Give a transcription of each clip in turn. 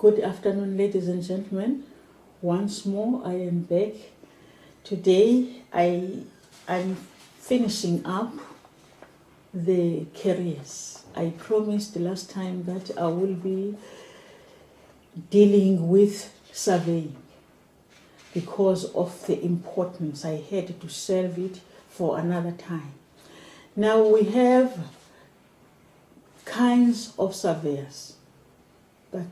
Good afternoon, ladies and gentlemen. Once more, I am back. Today, I'm finishing up the careers. I promised the last time that I will be dealing with surveying because of the importance. I had to shelve it for another time. Now we have kinds of surveyors, but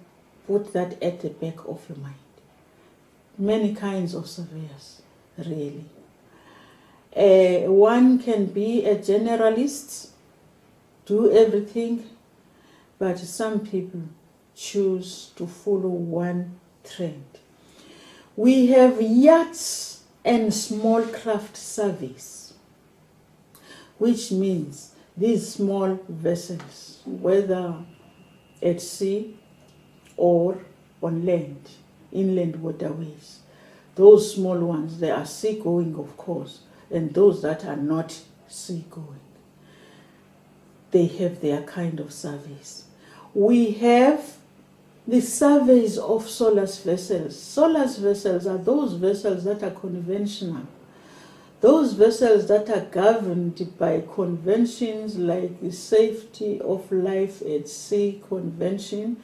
put that at the back of your mind. Many kinds of surveyors, really. One can be a generalist, do everything, but some people choose to follow one trend. We have yachts and small craft surveys, which means these small vessels, whether at sea or on land, inland waterways. Those small ones, they are seagoing, of course, and those that are not seagoing, they have their kind of surveys. We have the surveys of soulless vessels. Soulless vessels are those vessels that are conventional. Those vessels that are governed by conventions like the Safety of Life at Sea Convention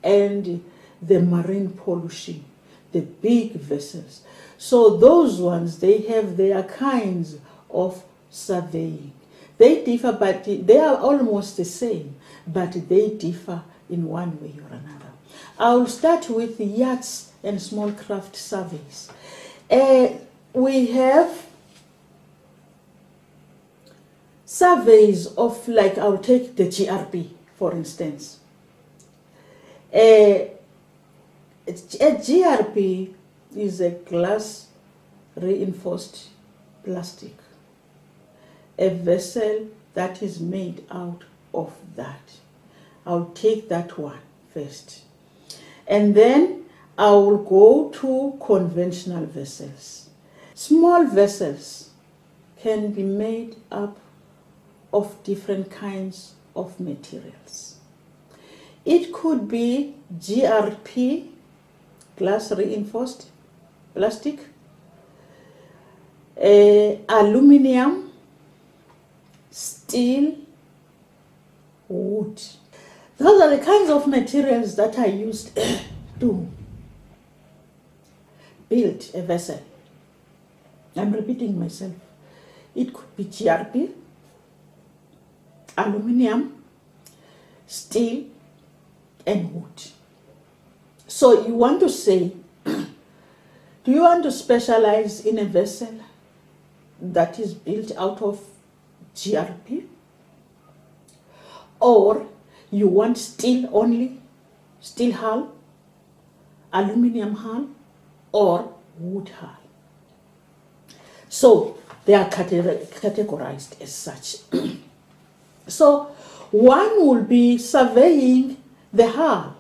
and the Marine Pollution, the big vessels. So those ones, they have their kinds of surveying. They differ, but they are almost the same, but they differ in one way or another. I'll start with yachts and small craft surveys. We have surveys of, like, I'll take the GRP, for instance. A GRP is a glass reinforced plastic, a vessel that is made out of that. I'll take that one first. And then I will go to conventional vessels. Small vessels can be made up of different kinds of materials. It could be GRP, glass reinforced plastic, aluminum, steel, wood. Those are the kinds of materials that are used to build a vessel. I'm repeating myself. It could be GRP, aluminum, steel, and wood. So you want to say, do you want to specialize in a vessel that is built out of GRP? Or you want steel only, steel hull, aluminum hull, or wood hull? So they are categorized as such. So one will be surveying the hull.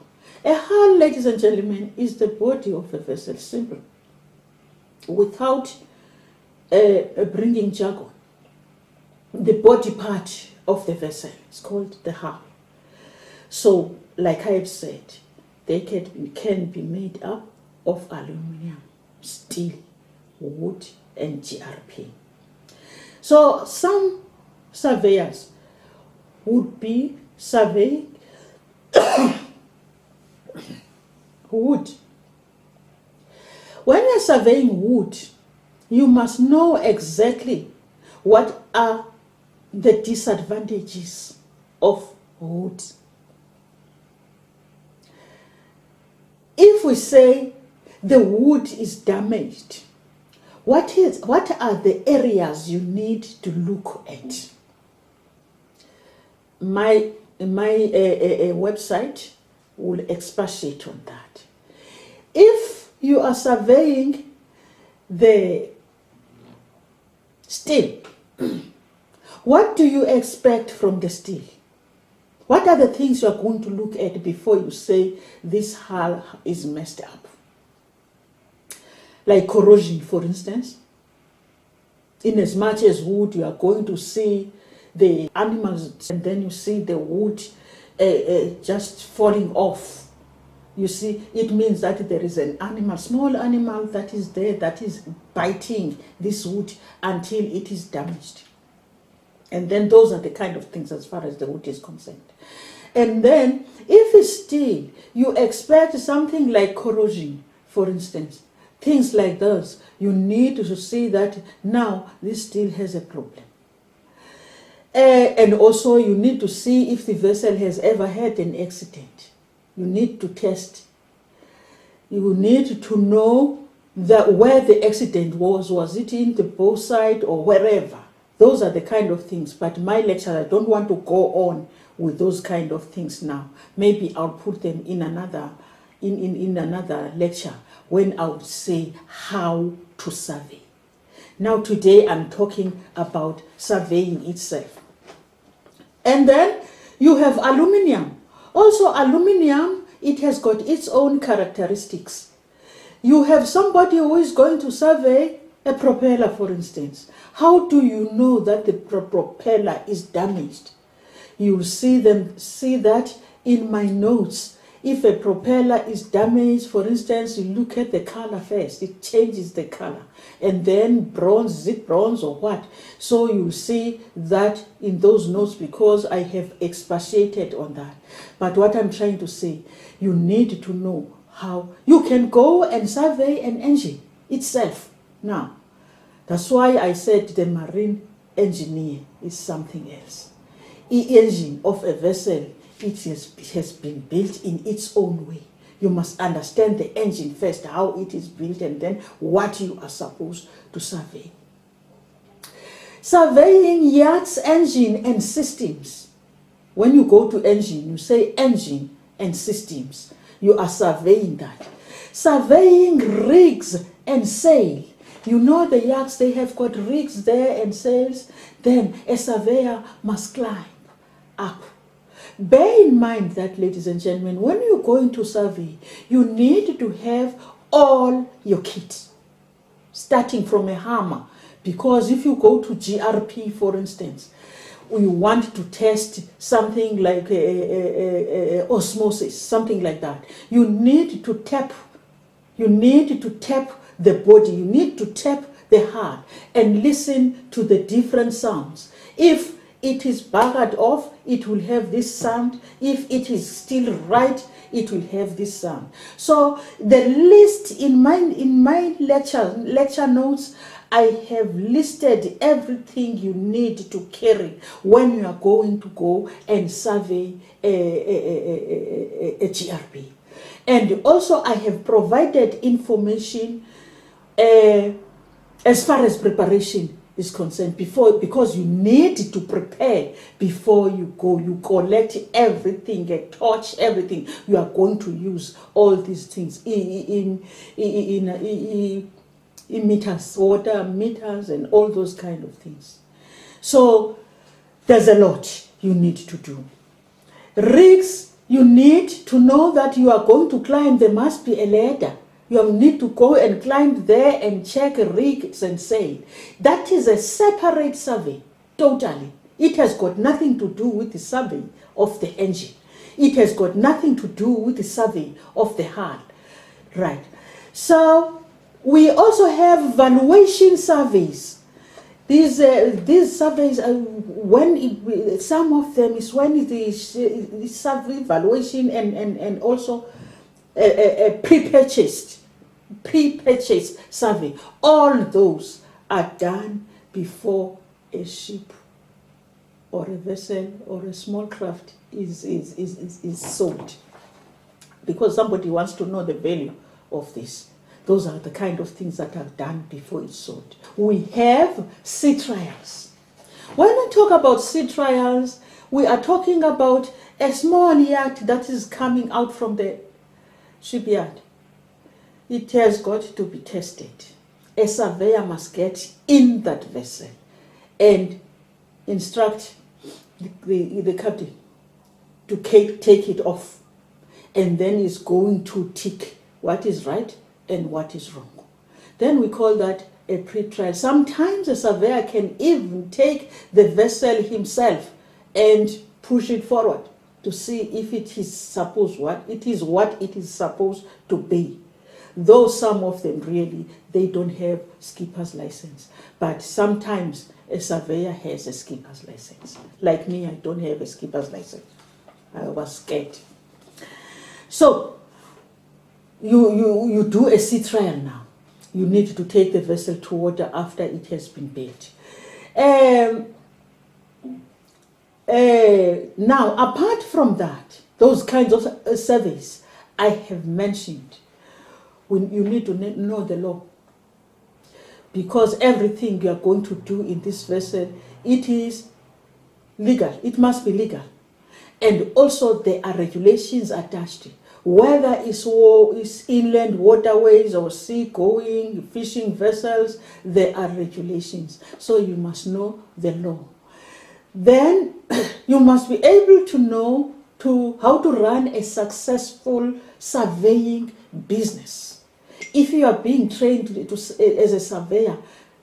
A hull, ladies and gentlemen, is the body of a vessel, simple, without bringing jargon. The body part of the vessel is called the hull. So, like I have said, they can be made up of aluminum, steel, wood, and GRP. So some surveyors would be surveying wood. When you're surveying wood, you must know exactly what are the disadvantages of wood. If we say the wood is damaged, what are the areas you need to look at? My website will expatiate on that. If you are surveying the steel, what do you expect from the steel? What are the things you are going to look at before you say this hull is messed up? Like corrosion, for instance. In as much as wood, you are going to see the animals, and then you see the wood just falling off You see, it means that there is an animal, small animal that is there, that is biting this wood until it is damaged. And then those are the kind of things as far as the wood is concerned. And then, if it's still, you expect something like corrosion, for instance, things like those, you need to see that now this still has a problem. And also you need to see if the vessel has ever had an accident. You need to test. You need to know that where the accident was it in the bow side or wherever. Those are the kind of things. But my lecture, I don't want to go on with those kind of things now. Maybe I'll put them in another lecture when I would say how to survey. Now today I'm talking about surveying itself. And then you have aluminium. Also aluminium, it has got its own characteristics. You have somebody who is going to survey a propeller, for instance. How do you know that the propeller is damaged? You'll see that in my notes. If a propeller is damaged, for instance, you look at the color first. It changes the color. And then bronze, is it bronze or what? So you see that in those notes because I have expatiated on that. But what I'm trying to say, you need to know how you can go and survey an engine itself. Now, that's why I said the marine engineer is something else. The engine of a vessel, it has been built in its own way. You must understand the engine first, how it is built, and then what you are supposed to survey. Surveying yachts, engine, and systems. When you go to engine, you say engine and systems. You are surveying that. Surveying rigs and sail. You know the yachts, they have got rigs there and sails. Then a surveyor must climb up. Bear in mind that, ladies and gentlemen, when you're going to survey, you need to have all your kit, starting from a hammer. Because if you go to GRP, for instance, you want to test something like osmosis, something like that. You need to tap the body, you need to tap the heart and listen to the different sounds. If it is buggered off, it will have this sound. If it is still right, it will have this sound. So the list in my lecture notes, I have listed everything you need to carry when you are going to go and survey a GRP. And also I have provided information as far as preparation is concerned because you need to prepare before you go. You collect everything, a torch, everything. You are going to use all these things in meters, water meters, and all those kind of things. So there's a lot you need to do. Rigs, you need to know that you are going to climb. There must be a ladder. You need to go and climb there and check rigs and sail. That is a separate survey, totally. It has got nothing to do with the survey of the engine. It has got nothing to do with the survey of the hull. Right. So we also have valuation surveys. These surveys, some of them is when the survey valuation and also a pre-purchase survey. All those are done before a ship or a vessel or a small craft is sold. Because somebody wants to know the value of this. Those are the kind of things that are done before it's sold. We have sea trials. When we talk about sea trials, we are talking about a small yacht that is coming out from the shipyard. It has got to be tested. A surveyor must get in that vessel and instruct the captain to take it off. And then is going to tick what is right and what is wrong. Then we call that a pre-trial. Sometimes a surveyor can even take the vessel himself and push it forward to see if it is what it is supposed to be. Though some of them really, they don't have skipper's license. But sometimes a surveyor has a skipper's license. Like me, I don't have a skipper's license. I was scared. So, you do a sea trial now. You need to take the vessel to water after it has been built. Now, apart from that, those kinds of surveys I have mentioned, you need to know the law. Because everything you are going to do in this vessel, it is legal. It must be legal. And also there are regulations attached. Whether it's inland waterways or sea-going, fishing vessels, there are regulations. So you must know the law. Then you must be able to know how to run a successful surveying business. If you are being trained as a surveyor,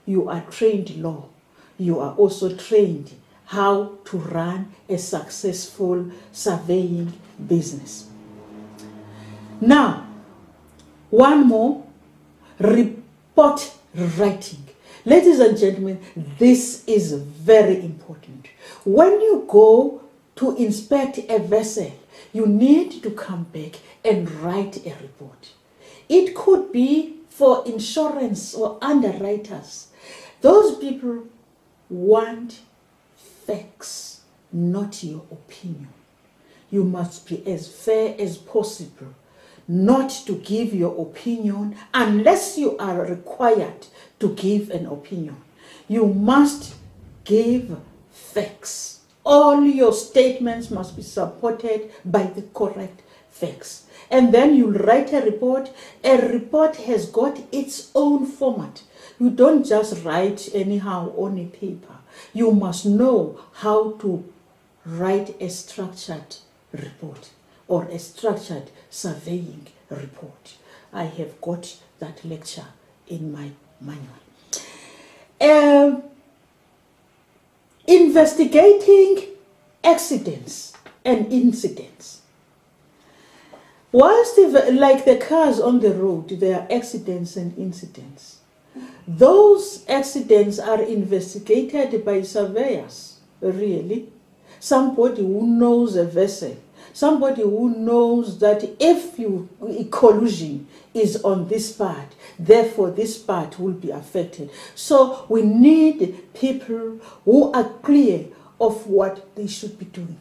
you are trained law. You are also trained how to run a successful surveying business. Now, one more, report writing. Ladies and gentlemen, this is very important. When you go to inspect a vessel, you need to come back and write a report. It could be for insurance or underwriters. Those people want facts, not your opinion. You must be as fair as possible, not to give your opinion unless you are required to give an opinion. You must give facts. All your statements must be supported by the correct facts. And then you write a report. A report has got its own format. You don't just write anyhow on a paper. You must know how to write a structured report or a structured surveying report. I have got that lecture in my manual. Investigating accidents and incidents. Whilst, like the cars on the road, there are accidents and incidents. Those accidents are investigated by surveyors, really. Somebody who knows a vessel, somebody who knows that if collision is on this part, therefore this part will be affected. So we need people who are clear of what they should be doing.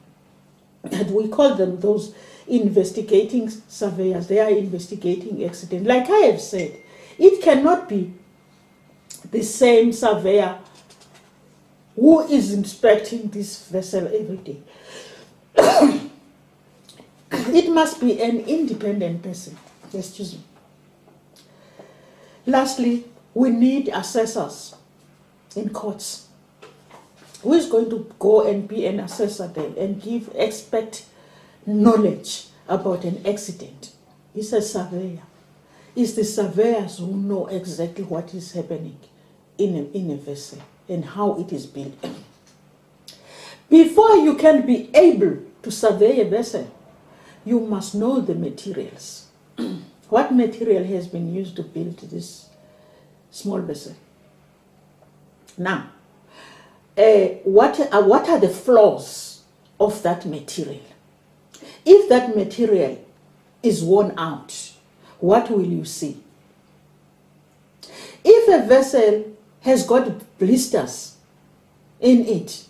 And we call them those investigating surveyors. They are investigating accident. Like I have said, it cannot be the same surveyor who is inspecting this vessel every day. It must be an independent person. Excuse me. Lastly, we need assessors in courts. Who is going to go and be an assessor there and give expert knowledge about an accident? It's a surveyor. It's the surveyors who know exactly what is happening in a vessel and how it is built. Before you can be able to survey a vessel, you must know the materials. What material has been used to build this small vessel? Now, what are the flaws of that material? If that material is worn out, what will you see? If a vessel has got blisters in it,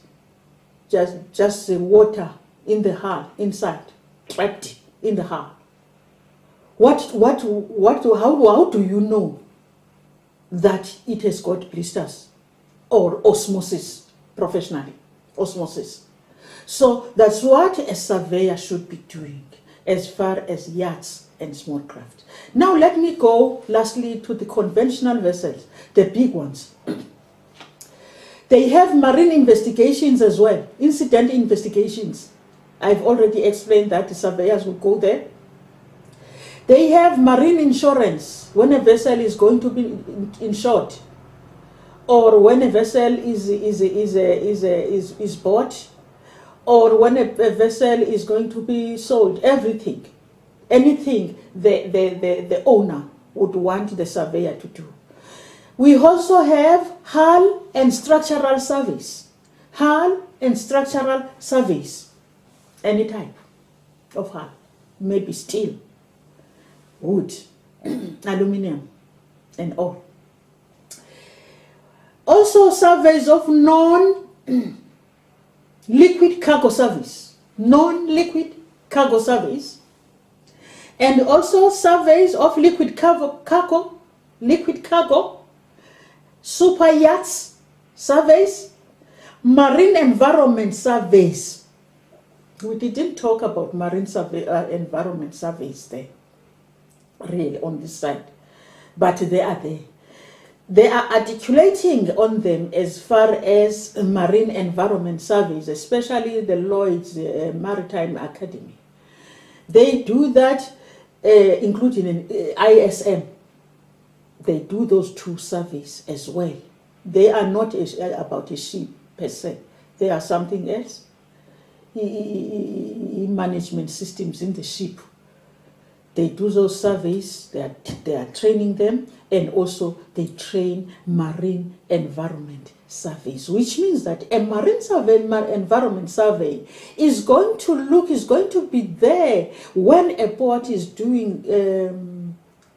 just the water in the hull, inside, trapped in the hull, how do you know that it has got blisters? Or osmosis, professionally, osmosis. So that's what a surveyor should be doing as far as yachts and small craft. Now let me go lastly to the conventional vessels, the big ones. They have marine investigations as well, incident investigations. I've already explained that the surveyors will go there. They have marine insurance when a vessel is going to be insured, or when a vessel is bought, or when a vessel is going to be sold, everything, anything the owner would want the surveyor to do. We also have hull and structural surveys. Hull and structural surveys, any type of hull, maybe steel, wood, aluminium, and all. Also surveys of non-liquid cargo surveys, and also surveys of liquid cargo, super yachts surveys, marine environment surveys. We didn't talk about marine environment surveys there, really, on this side, but they are there. They are articulating on them as far as marine environment surveys, especially the Lloyd's Maritime Academy. They do that, including in ISM. They do those two surveys as well. They are not about a ship per se. They are something else. Management systems in the ship. They do those surveys, they are training them, and also they train marine environment surveys, which means that a marine environment survey is going to be there when a port is doing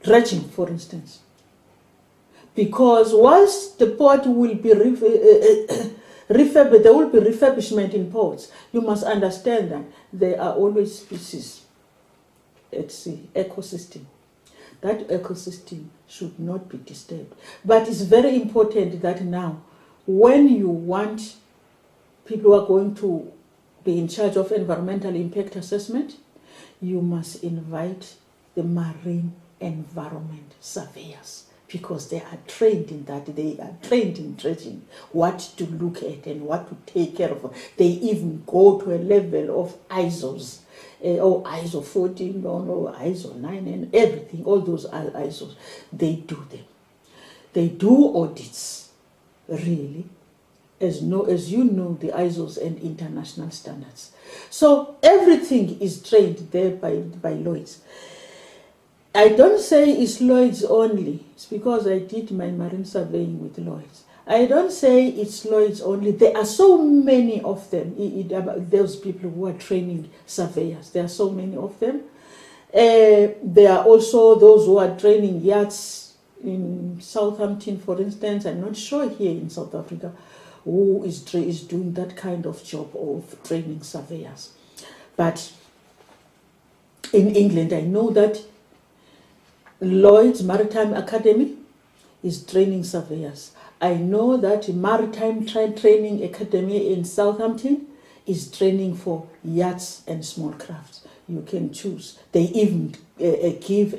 dredging, for instance. Because once the port will be there will be refurbishment in ports. You must understand that there are always species at sea, ecosystem. That ecosystem should not be disturbed. But it's very important that now, when you want people who are going to be in charge of environmental impact assessment, you must invite the marine environment surveyors, because they are trained in that. They are trained in dredging, what to look at and what to take care of. They even go to a level of ISOs, or ISO 14, or ISO 9, and everything, all those ISOs. They do them. They do audits, really, as you know, the ISOs and international standards. So everything is trained there by Lloyd's. I don't say it's Lloyd's only. It's because I did my marine surveying with Lloyd's. I don't say it's Lloyd's only. There are so many of them. Those people who are training surveyors. There are so many of them. There are also those who are training yachts in Southampton, for instance. I'm not sure here in South Africa who is doing that kind of job of training surveyors. But in England, I know that Lloyd's Maritime Academy is training surveyors. I know that Maritime Training Academy in Southampton is training for yachts and small crafts. You can choose. They even give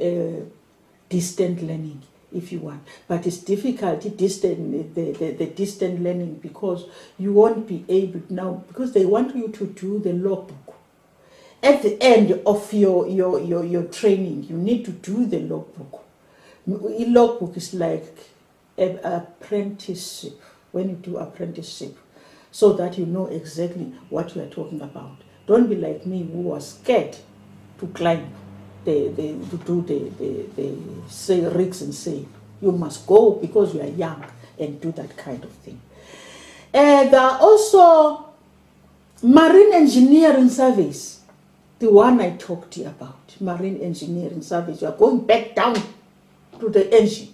distant learning if you want. But it's difficult, the distant learning, because you won't be able now, because they want you to do the logbook. At the end of your training, you need to do the logbook. A logbook is like an apprenticeship, when you do apprenticeship, so that you know exactly what you are talking about. Don't be like me, who was scared to climb, to do the rigs and sail. You must go because you are young and do that kind of thing. There are also marine engineering surveys. The one I talked to you about, marine engineering surveys. You are going back down to the engine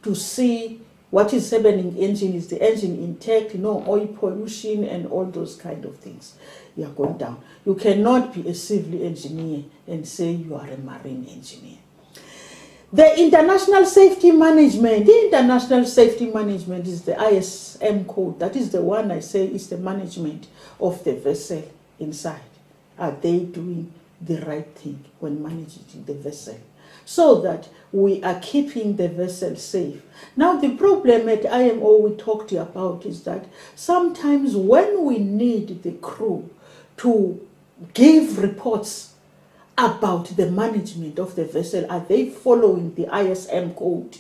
to see what is happening in the engine. Is the engine intact? No oil pollution and all those kind of things. You are going down. You cannot be a civil engineer and say you are a marine engineer. The international safety management. The international safety management is the ISM code. That is the one I say is the management of the vessel inside. Are they doing the right thing when managing the vessel, so that we are keeping the vessel safe? Now, the problem at IMO we talked about is that sometimes when we need the crew to give reports about the management of the vessel, are they following the ISM code,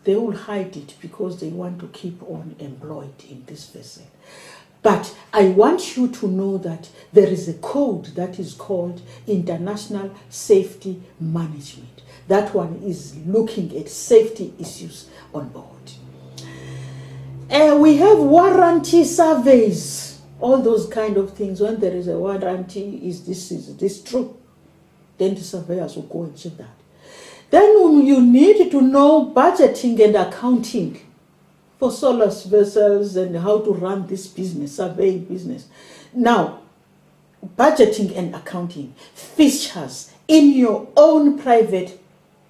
they will hide it because they want to keep on employed in this vessel. But I want you to know that there is a code that is called International Safety Management. That one is looking at safety issues on board. We have warranty surveys, all those kind of things. When there is a warranty, is this true? Then the surveyors will go and check that. Then you need to know budgeting and accounting for Soulless Vessels and how to run this business, surveying business. Now, budgeting and accounting features in your own private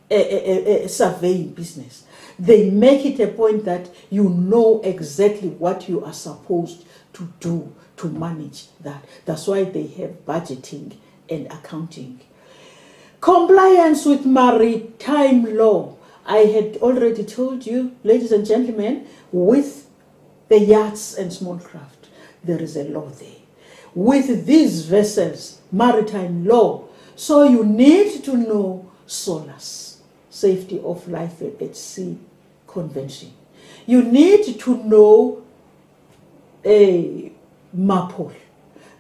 surveying business. They make it a point that you know exactly what you are supposed to do to manage that. That's why they have budgeting and accounting. Compliance with maritime law. I had already told you, ladies and gentlemen, with the yachts and small craft, there is a law there. With these vessels, maritime law. So you need to know SOLAS, Safety of Life at Sea Convention. You need to know MAPOL,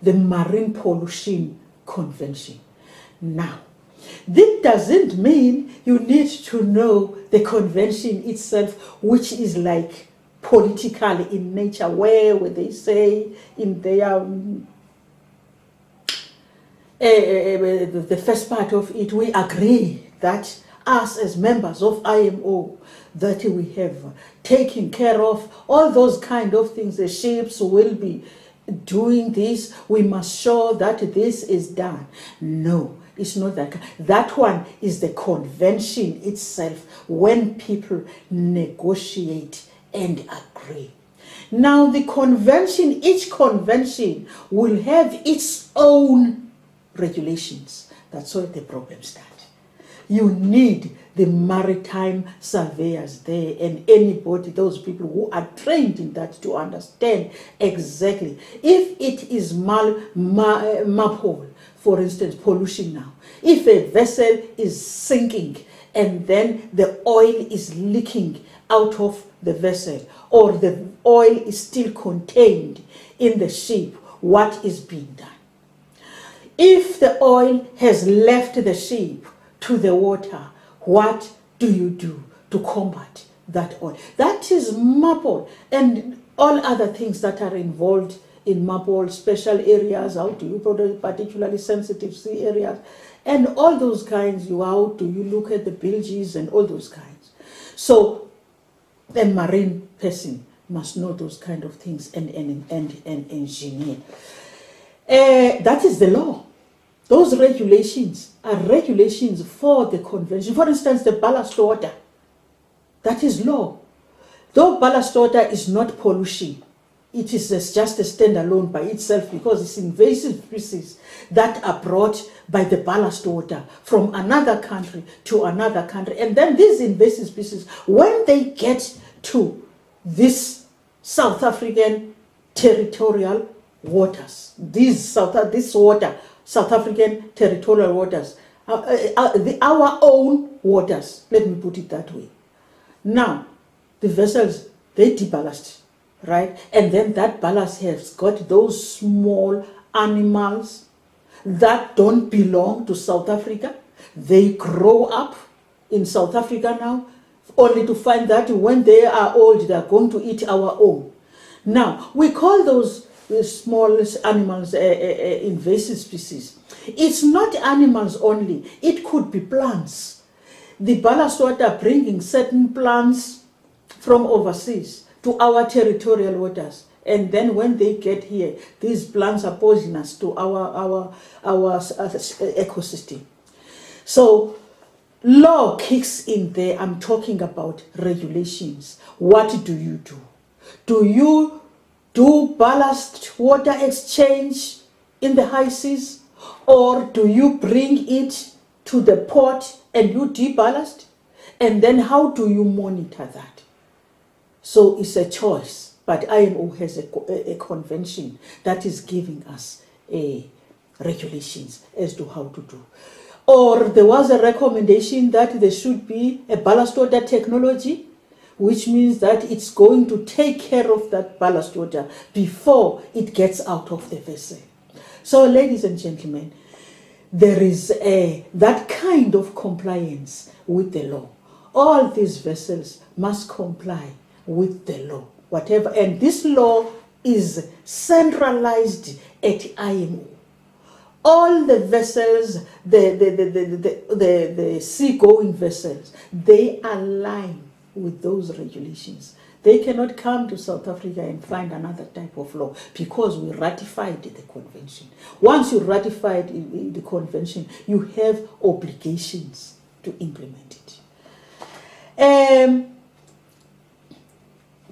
the Marine Pollution Convention. Now, this doesn't mean you need to know the convention itself, which is like political in nature, where they say in their the first part of it, we agree that us as members of IMO, that we have taken care of all those kind of things. The ships will be doing this. We must show that this is done. No, it's not that. That one is the convention itself, when people negotiate and agree. Now the convention, each convention will have its own regulations. That's where the problem starts. You need the maritime surveyors there and anybody, those people who are trained in that, to understand exactly. If it is MAPOL, for instance, pollution now. If a vessel is sinking and then the oil is leaking out of the vessel, or the oil is still contained in the ship, what is being done? If the oil has left the ship to the water, what do you do to combat that oil? That is MAPOL, and all other things that are involved in MAPOL, special areas, how do you protect particularly sensitive sea areas, and all those kinds. How do you look at the bilges and all those kinds? So a marine person must know those kind of things and engineer. That is the law. Those regulations are regulations for the convention. For instance, the ballast water, that is law. Though ballast water is not pollution, it is just a standalone by itself, because it's invasive species that are brought by the ballast water from another country to another country. And then these invasive species, when they get to this South African territorial waters, South African territorial waters, our own waters, let me put it that way. Now, the vessels, they deballast, right? And then that ballast has got those small animals that don't belong to South Africa. They grow up in South Africa now, only to find that when they are old, they are going to eat our own. Now, we call those the smallest animals invasive species. It's not animals only, it could be plants. The ballast water bringing certain plants from overseas to our territorial waters, and then when they get here, these plants are poisonous to our ecosystem. So law kicks in there. I'm talking about regulations. What do you do? Do you do ballast water exchange in the high seas, or do you bring it to the port and you deballast? And then how do you monitor that? So it's a choice, but IMO has a convention that is giving us regulations as to how to do. Or there was a recommendation that there should be a ballast water technology which means that it's going to take care of that ballast water before it gets out of the vessel. So, ladies and gentlemen, there is that kind of compliance with the law. All these vessels must comply with the law, whatever. And this law is centralized at IMO. All the vessels, the seagoing vessels, they align with those regulations. They cannot come to South Africa and find another type of law because we ratified the convention. Once you ratified the convention, you have obligations to implement it.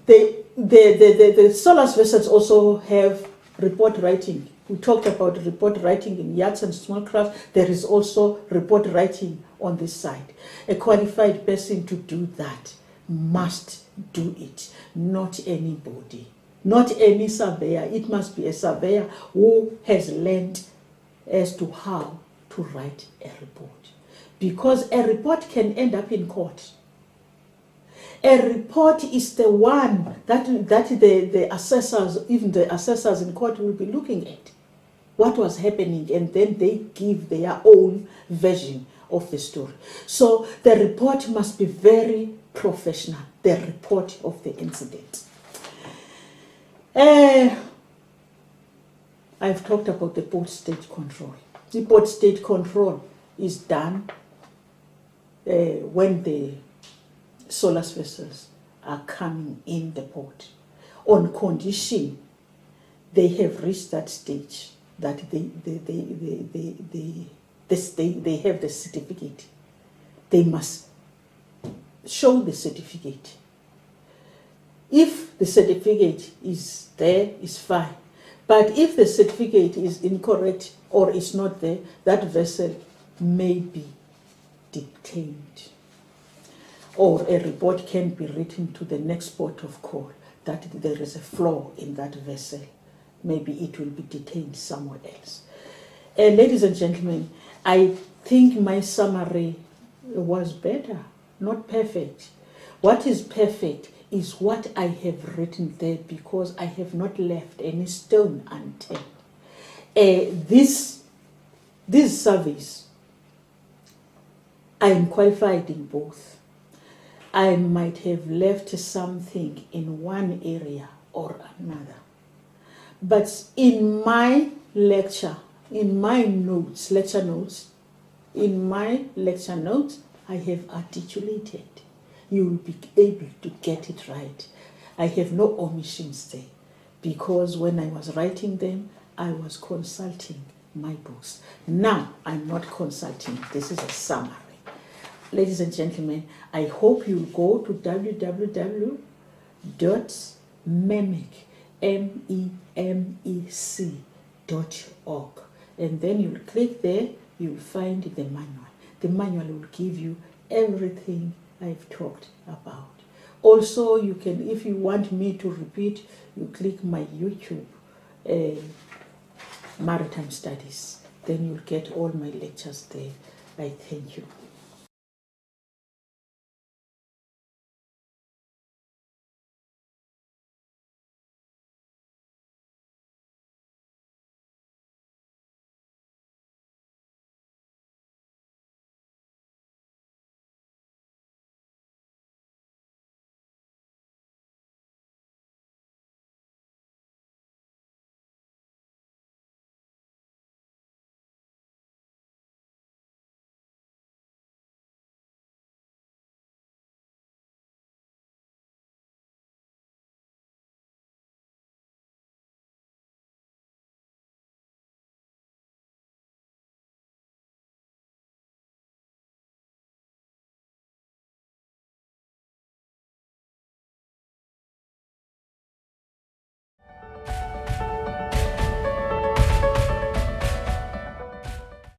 The Soulless Vessels also have report writing. We talked about report writing in yachts and small craft. There is also report writing on this side. A qualified person to do that must do it, not anybody, not any surveyor. It must be a surveyor who has learned as to how to write a report, because a report can end up in court. A report is the one that the assessors, even the assessors in court, will be looking at what was happening, and then they give their own version of the story. So the report must be very professional, the report of the incident. I've talked about the port state control. The port state control is done when the Soulless Vessels are coming in the port, on condition they have reached that stage that they have the certificate. They must show the certificate. If the certificate is there, it's fine. But if the certificate is incorrect or is not there, that vessel may be detained. Or a report can be written to the next port of call that there is a flaw in that vessel. Maybe it will be detained somewhere else. Ladies and gentlemen, I think my summary was better, not perfect. What is perfect is what I have written there, because I have not left any stone unturned. This service, I am qualified in both. I might have left something in one area or another. But in my lecture, in my notes, I have articulated. You will be able to get it right. I have no omissions there, because when I was writing them, I was consulting my books. Now, I'm not consulting. This is a summary. Ladies and gentlemen, I hope you'll go to www.memec.org, and then you'll click there, you'll find the manual. The manual will give you everything I've talked about. Also, you can, if you want me to repeat, you click my YouTube, Maritime Studies. Then you'll get all my lectures there. I thank you.